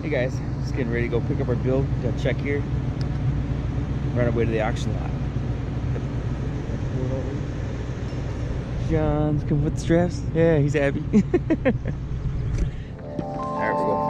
Hey guys, just getting ready to go pick up our build. Got a check here. Run our way to the auction lot. John's coming with the straps. Yeah, he's happy. Alright, we go.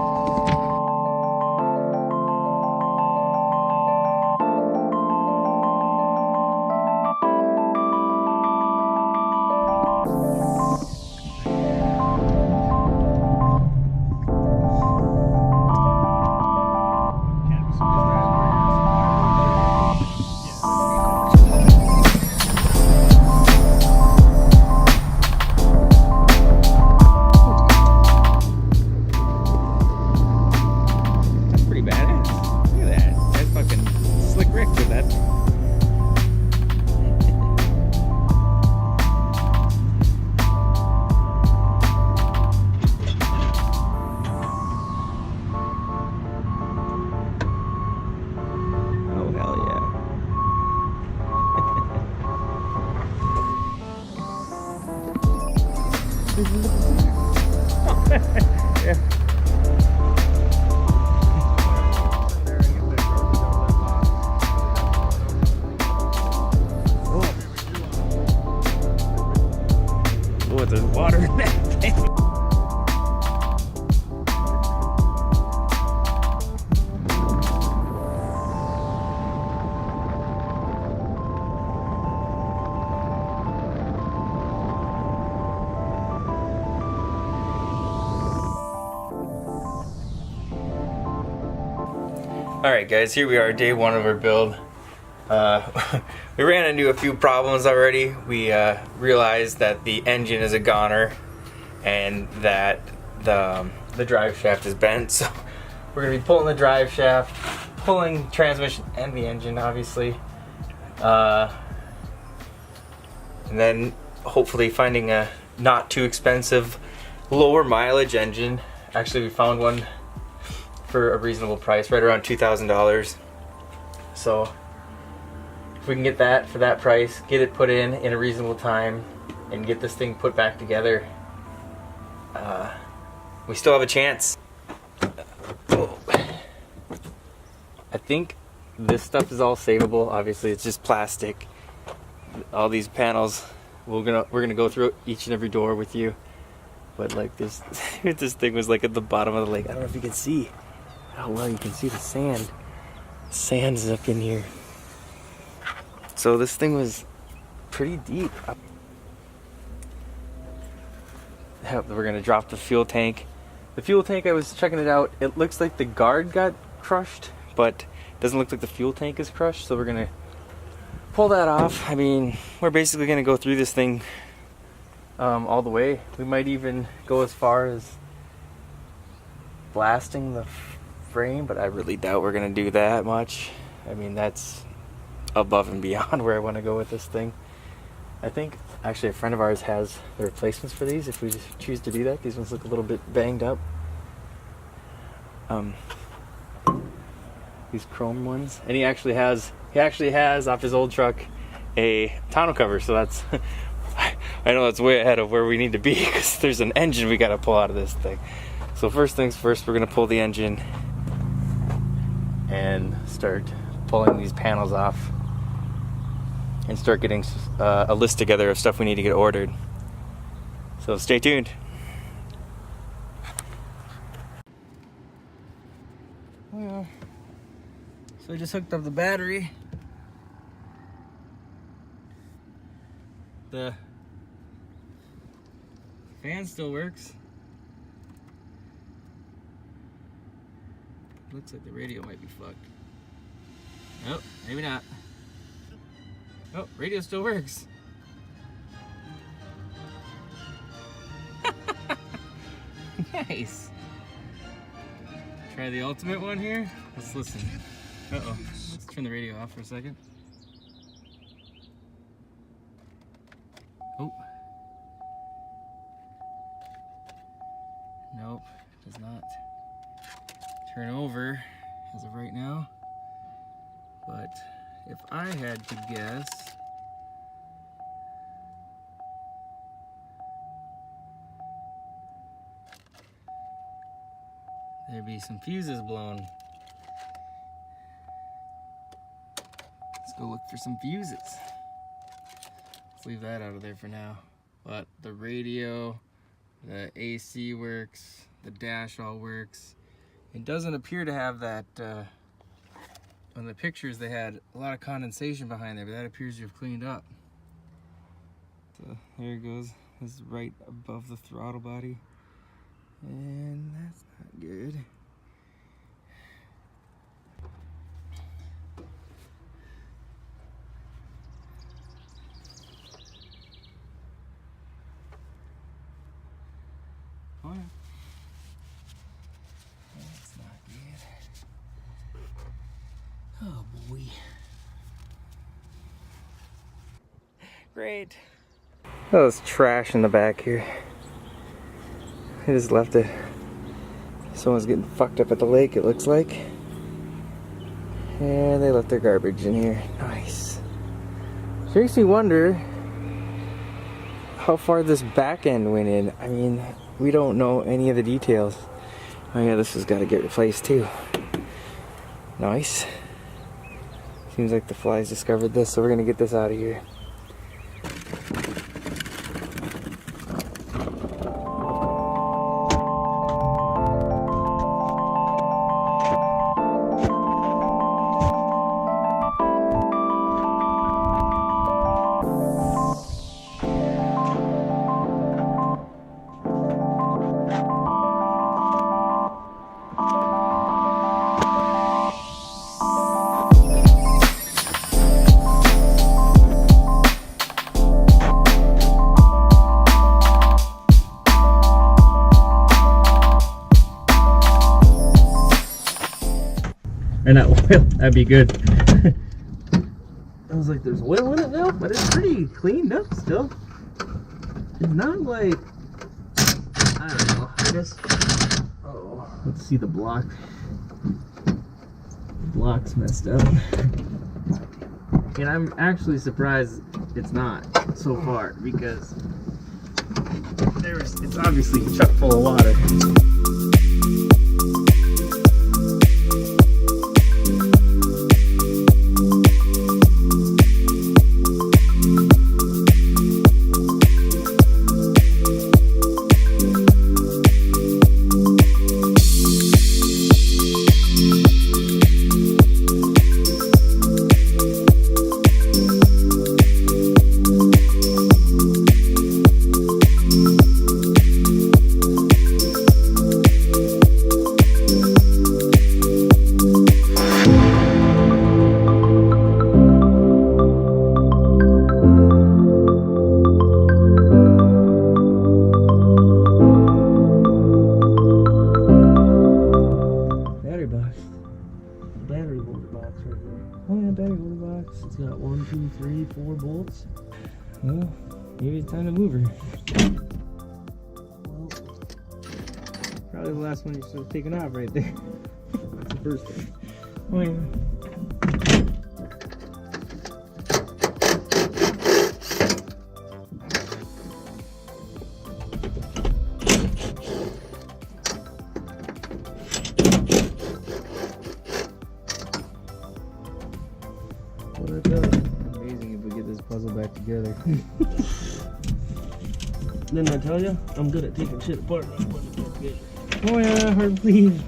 Yeah. Oh, there's water in that thing. Alright guys, here we are, day one of our build. We ran into a few problems already. We realized that the engine is a goner and that the drive shaft is bent. So we're going to be pulling the drive shaft, pulling transmission and the engine obviously. And then hopefully finding a not too expensive, lower mileage engine. Actually we found one for a reasonable price, right around $2,000. So if we can get that for that price, get it put in a reasonable time, and get this thing put back together, we still have a chance. Oh. I think this stuff is all savable. Obviously, it's just plastic. All these panels, we're gonna go through each and every door with you. But like this, this thing was like at the bottom of the lake. I don't know if you can see. Oh well, you can see the sand. Sand's up in here. So this thing was pretty deep. We're gonna drop the fuel tank. The fuel tank, I was checking it out. It looks like the guard got crushed, but it doesn't look like the fuel tank is crushed. So we're gonna pull that off. I mean, we're basically gonna go through this thing all the way. We might even go as far as blasting the frame, but I really doubt we're gonna do that much. I mean, that's above and beyond where I want to go with this thing. I think actually a friend of ours has the replacements for these if we just choose to do that. These ones look a little bit banged up. These chrome ones, and he actually has off his old truck a tonneau cover, so that's I know that's way ahead of where we need to be because there's an engine we got to pull out of this thing. So first things first, we're gonna pull the engine and start pulling these panels off and start getting a list together of stuff we need to get ordered. So stay tuned. Well, so I just hooked up the battery. The fan still works. Looks like the radio might be fucked. Nope, maybe not. Oh, radio still works. Nice. Try the ultimate one here. Let's listen. Uh-oh. Let's turn the radio off for a second. Oh. Nope, does not turn over as of right now. But if I had to guess, There'd be some fuses blown. Let's go look for some fuses. Let's leave that out of there for now. But the radio, the AC works, the dash all works. It doesn't appear to have that, on the pictures they had a lot of condensation behind there, but that appears to have cleaned up. So there it goes. This is right above the throttle body. And that's not good. Oh yeah. That's not good. Oh boy. Great. Oh, there's trash in the back here. I just left it. Someone's getting fucked up at the lake, it looks like. And they left their garbage in here. Nice. It makes me wonder how far this back end went in. I mean, we don't know any of the details. Oh yeah, this has got to get replaced too. Nice. Seems like the flies discovered this, so we're gonna get this out of here. Or not oil, that'd be good. I was like, there's oil in it now, but it's pretty cleaned up still. It's not like, I don't know, I guess. Oh, let's see the block. The block's messed up. And I'm actually surprised it's not so far, because it's obviously chock full of water. It's got 1, 2, 3, 4 bolts. Well, maybe it's time to move her. Well, probably the last one you should have taken off right there. That's the first one. Oh yeah. Amazing if we get this puzzle back together. Didn't I tell you? I'm good at taking shit apart. Oh yeah, hard to believe.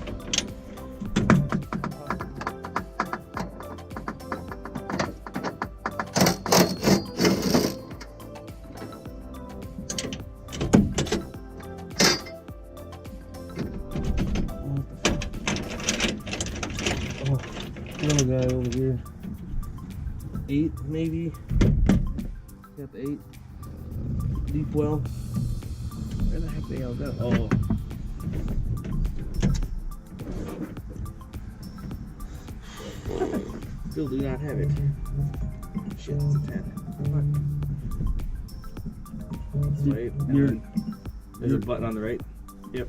Oh, little guy over here. 8 maybe. Got the 8. Deep well. Where the heck they all go? Oh. Still do not have it. Shit, it's a 10. Wait, there's a button on the right. Yep.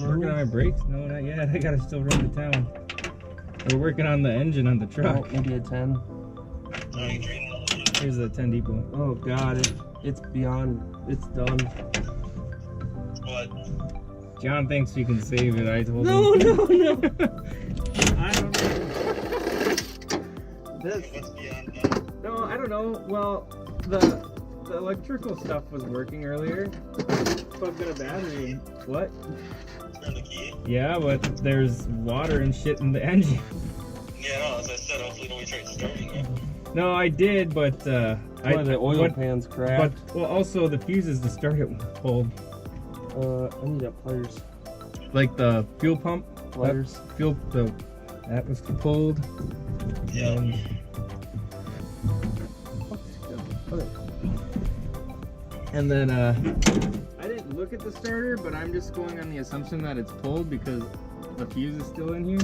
Working on my brakes? No, not yet. I gotta still run to town. We're working on the engine on the truck. Oh, maybe a 10. Here's the 10 depot. Oh god, it's beyond. It's done. what? John thinks you can save it. I told him. No. I don't know. What's beyond that? No, I don't know. Well, the electrical stuff was working earlier. Plugged in a battery. What? Turn the key? Yeah, but there's water and shit in the engine. Yeah, no, as I said, hopefully nobody tried starting it. No, I did, but the oil pan's cracked. But well, also the fuses to start it pulled. I need that pliers. Like the fuel pump. Pliers. That was pulled. Yeah. And then I didn't look at the starter, but I'm just going on the assumption that it's pulled because the fuse is still in here.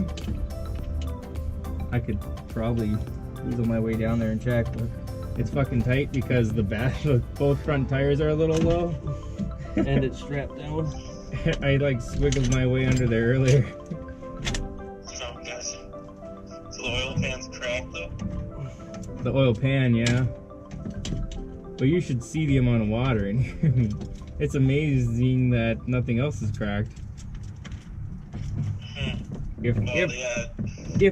I could probably weasel my way down there and check, but it's fucking tight because both front tires are a little low. And it's strapped down. I like swiggled my way under there earlier. So, guys. So the oil pan's cracked, though. The oil pan, yeah. But you should see the amount of water in here. It's amazing that nothing else is cracked. If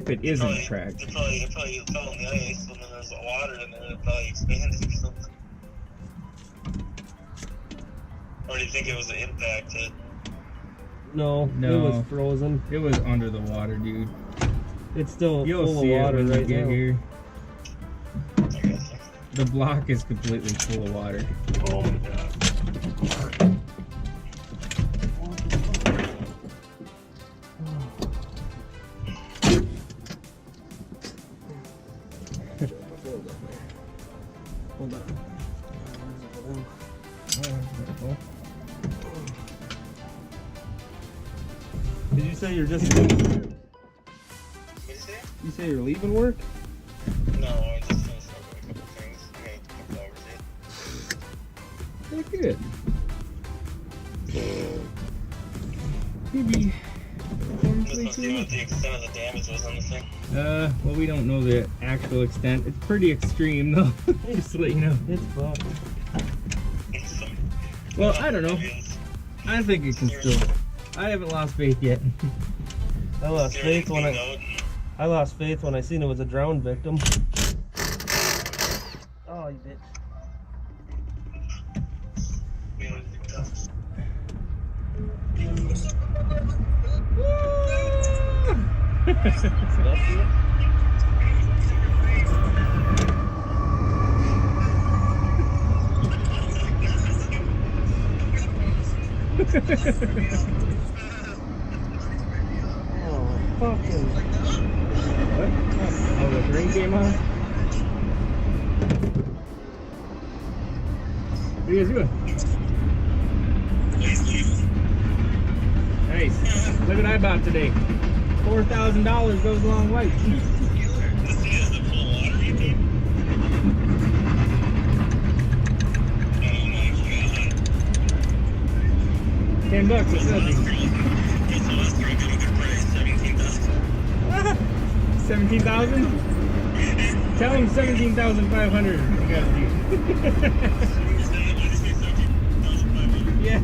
it isn't cracked. It probably fell in the ice, and then there's water in there, and it probably expanded or something. Or do you think it was an impact hit? No, No. it was frozen. It was under the water, dude. It's still You'll full of see water it when you right get now. here. I guess. The block is completely full of water. Oh my god. Hold on. Did you say you're just What did you say? You say you're leaving work? No, I just finished up with a couple things. I got a couple hours yet. Yeah, good. Maybe. Just want to see what the extent of the damage was on the thing. Well, we don't know the actual extent. It's pretty extreme, though. Just to let you know. It's fucked. Well, I don't know. I think it can still. I haven't lost faith yet. I lost faith when I seen it was a drowned victim. Oh, you bitch. Oh, fucking. What? Oh, the green came on? What are you guys doing? Nice. Look what I bought today. $4,000 goes a long way. This thing is the full water, you think? Oh my god. $10 it says. It's a Oscar, I got a good price, 17,000. 17,000? Tell him 17,500. You got a deal. Is that what you say, 17,500? Yeah.